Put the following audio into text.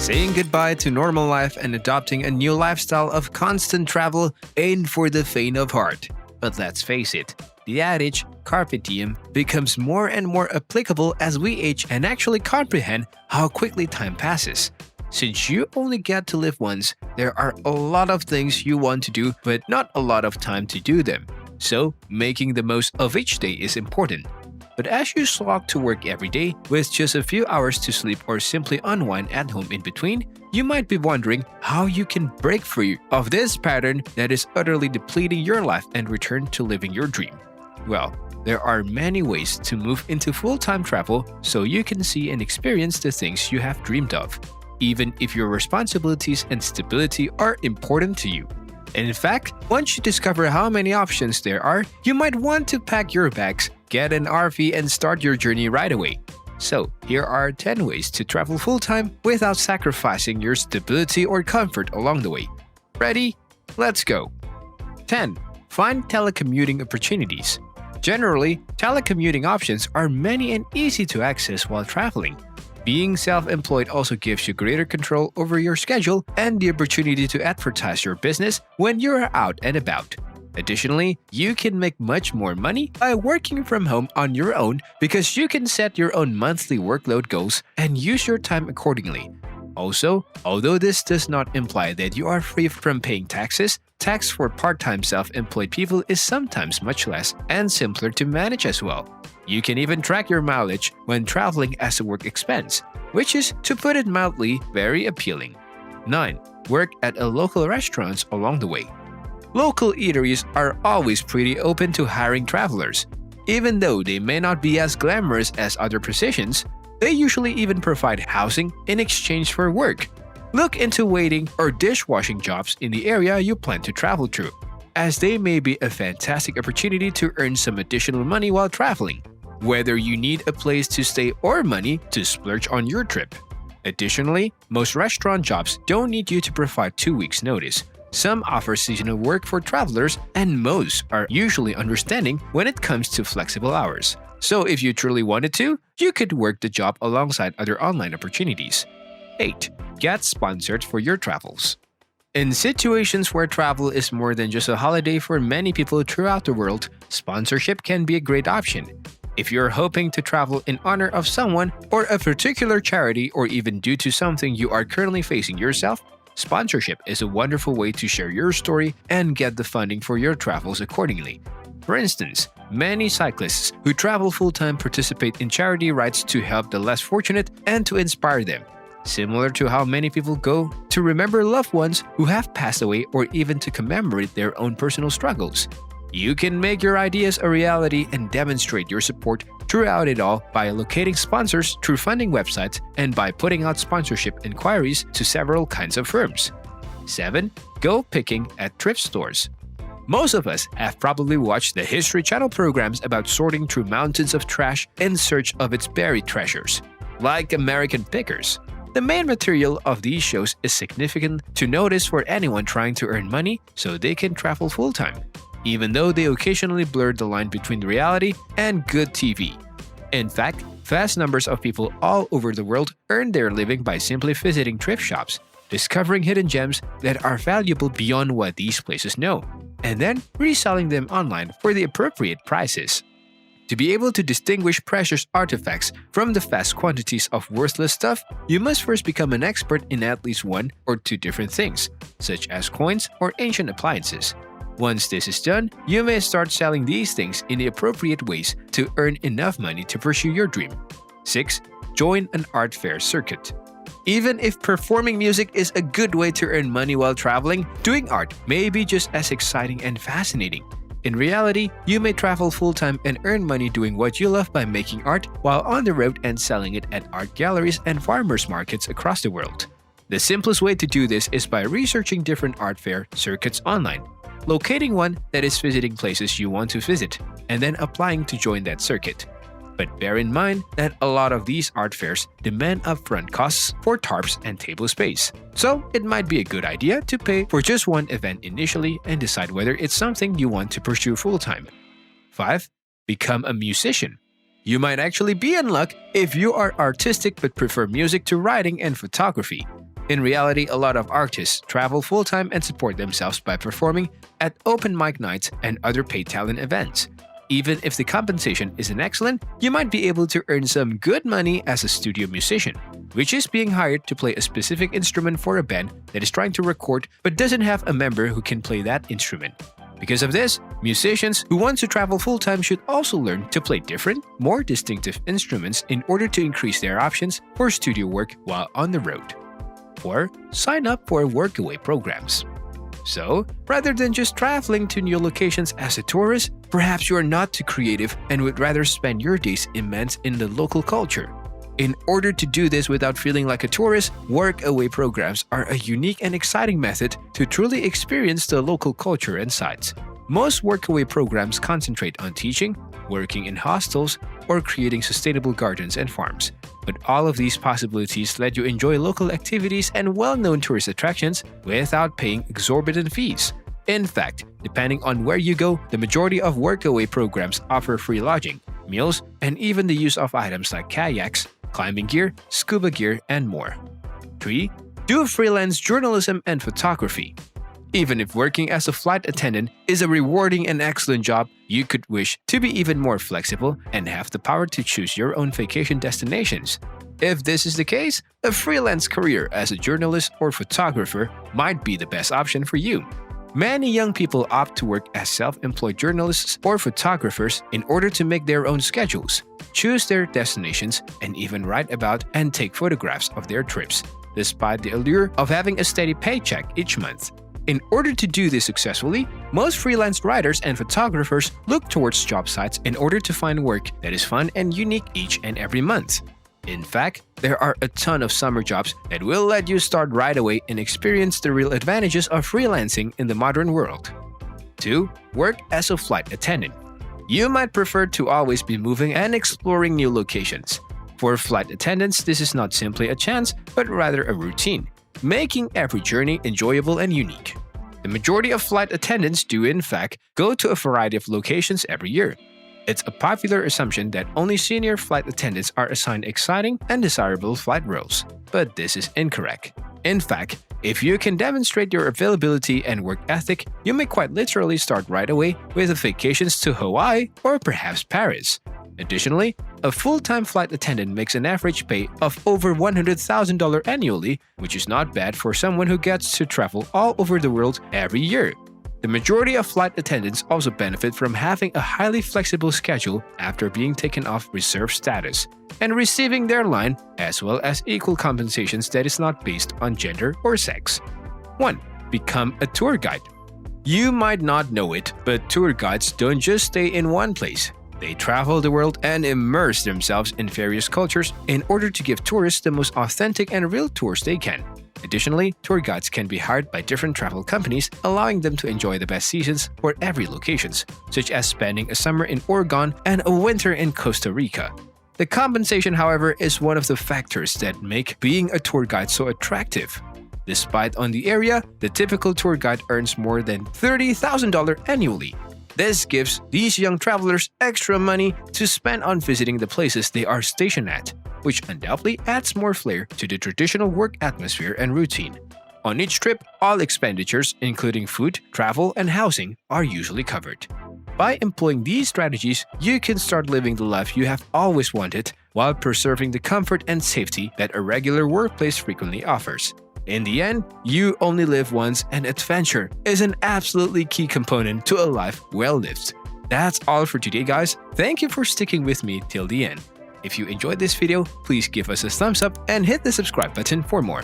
Saying goodbye to normal life and adopting a new lifestyle of constant travel ain't for the faint of heart. But let's face it, the adage, carpe diem, becomes more and more applicable as we age and actually comprehend how quickly time passes. Since you only get to live once, there are a lot of things you want to do but not a lot of time to do them. So, making the most of each day is important. But as you slog to work every day with just a few hours to sleep or simply unwind at home in between, you might be wondering how you can break free of this pattern that is utterly depleting your life and return to living your dream. Well, there are many ways to move into full-time travel so you can see and experience the things you have dreamed of, even if your responsibilities and stability are important to you. In fact, once you discover how many options there are, you might want to pack your bags, get an RV, and start your journey right away. So, here are 10 ways to travel full-time without sacrificing your stability or comfort along the way. Ready? Let's go! 10. Find telecommuting opportunities. Generally, telecommuting options are many and easy to access while traveling. Being self-employed also gives you greater control over your schedule and the opportunity to advertise your business when you're out and about. Additionally, you can make much more money by working from home on your own because you can set your own monthly workload goals and use your time accordingly. Also, although this does not imply that you are free from paying taxes, tax for part-time self-employed people is sometimes much less and simpler to manage as well. You can even track your mileage when traveling as a work expense, which is, to put it mildly, very appealing. 9. Work at a local restaurant along the way. Local eateries are always pretty open to hiring travelers. Even though they may not be as glamorous as other positions, they usually even provide housing in exchange for work. Look into waiting or dishwashing jobs in the area you plan to travel through, as they may be a fantastic opportunity to earn some additional money while traveling, whether you need a place to stay or money to splurge on your trip. Additionally, most restaurant jobs don't need you to provide 2 weeks' notice. Some offer seasonal work for travelers, and most are usually understanding when it comes to flexible hours. So if you truly wanted to, you could work the job alongside other online opportunities. 8. Get sponsored for your travels. In situations where travel is more than just a holiday for many people throughout the world, sponsorship can be a great option. If you're hoping to travel in honor of someone or a particular charity, or even due to something you are currently facing yourself, sponsorship is a wonderful way to share your story and get the funding for your travels accordingly. For instance, many cyclists who travel full-time participate in charity rides to help the less fortunate and to inspire them, similar to how many people go to remember loved ones who have passed away or even to commemorate their own personal struggles. You can make your ideas a reality and demonstrate your support throughout it all by locating sponsors through funding websites and by putting out sponsorship inquiries to several kinds of firms. 7. Go picking at thrift stores. Most of us have probably watched the History Channel programs about sorting through mountains of trash in search of its buried treasures, like American Pickers. The main material of these shows is significant to notice for anyone trying to earn money so they can travel full-time, even though they occasionally blur the line between reality and good TV. In fact, vast numbers of people all over the world earn their living by simply visiting thrift shops, discovering hidden gems that are valuable beyond what these places know, and then reselling them online for the appropriate prices. To be able to distinguish precious artifacts from the vast quantities of worthless stuff, you must first become an expert in at least 1 or 2 different things, such as coins or ancient appliances. Once this is done, you may start selling these things in the appropriate ways to earn enough money to pursue your dream. 6. Join an art fair circuit. Even if performing music is a good way to earn money while traveling, doing art may be just as exciting and fascinating. In reality, you may travel full-time and earn money doing what you love by making art while on the road and selling it at art galleries and farmers markets across the world. The simplest way to do this is by researching different art fair circuits online, locating one that is visiting places you want to visit, and then applying to join that circuit. But bear in mind that a lot of these art fairs demand upfront costs for tarps and table space. So it might be a good idea to pay for just one event initially and decide whether it's something you want to pursue full-time. 5. Become a musician. You might actually be in luck if you are artistic but prefer music to writing and photography. In reality, a lot of artists travel full-time and support themselves by performing at open mic nights and other paid talent events. Even if the compensation isn't excellent, you might be able to earn some good money as a studio musician, which is being hired to play a specific instrument for a band that is trying to record but doesn't have a member who can play that instrument. Because of this, musicians who want to travel full-time should also learn to play different, more distinctive instruments in order to increase their options for studio work while on the road. 4. Sign up for workaway programs. So, rather than just traveling to new locations as a tourist, perhaps you are not too creative and would rather spend your days immersed in the local culture. In order to do this without feeling like a tourist, workaway programs are a unique and exciting method to truly experience the local culture and sites. Most workaway programs concentrate on teaching, working in hostels, or creating sustainable gardens and farms. But all of these possibilities let you enjoy local activities and well-known tourist attractions without paying exorbitant fees. In fact, depending on where you go, the majority of workaway programs offer free lodging, meals, and even the use of items like kayaks, climbing gear, scuba gear, and more. 3. Do freelance journalism and photography. Even if working as a flight attendant is a rewarding and excellent job, you could wish to be even more flexible and have the power to choose your own vacation destinations. If this is the case, a freelance career as a journalist or photographer might be the best option for you. Many young people opt to work as self-employed journalists or photographers in order to make their own schedules, choose their destinations, and even write about and take photographs of their trips, despite the allure of having a steady paycheck each month. In order to do this successfully, most freelance writers and photographers look towards job sites in order to find work that is fun and unique each and every month. In fact, there are a ton of summer jobs that will let you start right away and experience the real advantages of freelancing in the modern world. 2. Work as a flight attendant. You might prefer to always be moving and exploring new locations. For flight attendants, this is not simply a chance, but rather a routine, making every journey enjoyable and unique. The majority of flight attendants do in fact go to a variety of locations every year. It's a popular assumption that only senior flight attendants are assigned exciting and desirable flight roles, but this is incorrect. In fact, if you can demonstrate your availability and work ethic, you may quite literally start right away with vacations to Hawaii or perhaps Paris. Additionally, a full-time flight attendant makes an average pay of over $100,000 annually, which is not bad for someone who gets to travel all over the world every year. The majority of flight attendants also benefit from having a highly flexible schedule after being taken off reserve status and receiving their line as well as equal compensations that is not based on gender or sex. 1. Become a tour guide. You might not know it, but tour guides don't just stay in one place. They travel the world and immerse themselves in various cultures in order to give tourists the most authentic and real tours they can. Additionally, tour guides can be hired by different travel companies, allowing them to enjoy the best seasons for every locations, such as spending a summer in Oregon and a winter in Costa Rica. The compensation, however, is one of the factors that make being a tour guide so attractive. Despite on the area, the typical tour guide earns more than $30,000 annually. This gives these young travelers extra money to spend on visiting the places they are stationed at, which undoubtedly adds more flair to the traditional work atmosphere and routine. On each trip, all expenditures, including food, travel, and housing, are usually covered. By employing these strategies, you can start living the life you have always wanted while preserving the comfort and safety that a regular workplace frequently offers. In the end, you only live once, and adventure is an absolutely key component to a life well lived. That's all for today, guys. Thank you for sticking with me till the end. If you enjoyed this video, please give us a thumbs up and hit the subscribe button for more.